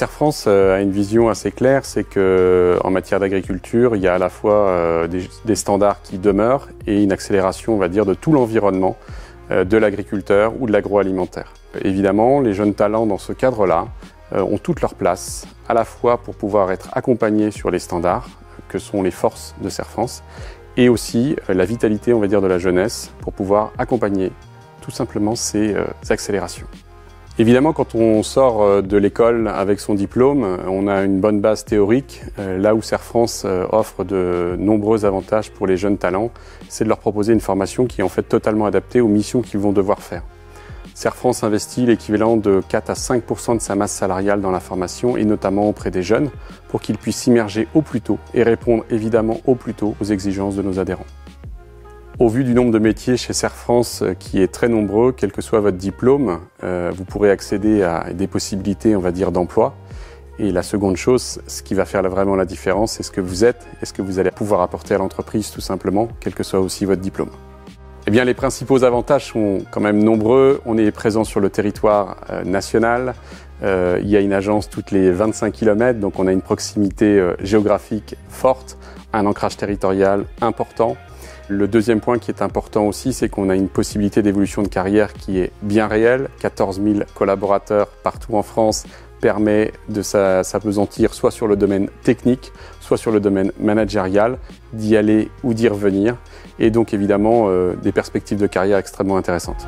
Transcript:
Serre France a une vision assez claire, c'est qu'en matière d'agriculture, il y a à la fois des standards qui demeurent et une accélération, on va dire, de tout l'environnement de l'agriculteur ou de l'agroalimentaire. Évidemment, les jeunes talents dans ce cadre-là ont toute leur place, à la fois pour pouvoir être accompagnés sur les standards, que sont les forces de Serre France, et aussi la vitalité, on va dire, de la jeunesse, pour pouvoir accompagner tout simplement ces accélérations. Évidemment, quand on sort de l'école avec son diplôme, on a une bonne base théorique. Là où Serre France offre de nombreux avantages pour les jeunes talents, c'est de leur proposer une formation qui est en fait totalement adaptée aux missions qu'ils vont devoir faire. Serre France investit l'équivalent de 4 à 5% de sa masse salariale dans la formation et notamment auprès des jeunes pour qu'ils puissent s'immerger au plus tôt et répondre évidemment au plus tôt aux exigences de nos adhérents. Au vu du nombre de métiers chez Serre France qui est très nombreux, quel que soit votre diplôme, vous pourrez accéder à des possibilités, on va dire, d'emploi. Et la seconde chose, ce qui va faire vraiment la différence, c'est ce que vous êtes et ce que vous allez pouvoir apporter à l'entreprise tout simplement, quel que soit aussi votre diplôme. Eh bien, les principaux avantages sont quand même nombreux. On est présent sur le territoire national. Il y a une agence toutes les 25 km, donc on a une proximité géographique forte, un ancrage territorial important. Le deuxième point qui est important aussi, c'est qu'on a une possibilité d'évolution de carrière qui est bien réelle. 14 000 collaborateurs partout en France permet de s'appesantir soit sur le domaine technique, soit sur le domaine managérial, d'y aller ou d'y revenir. Et donc évidemment des perspectives de carrière extrêmement intéressantes.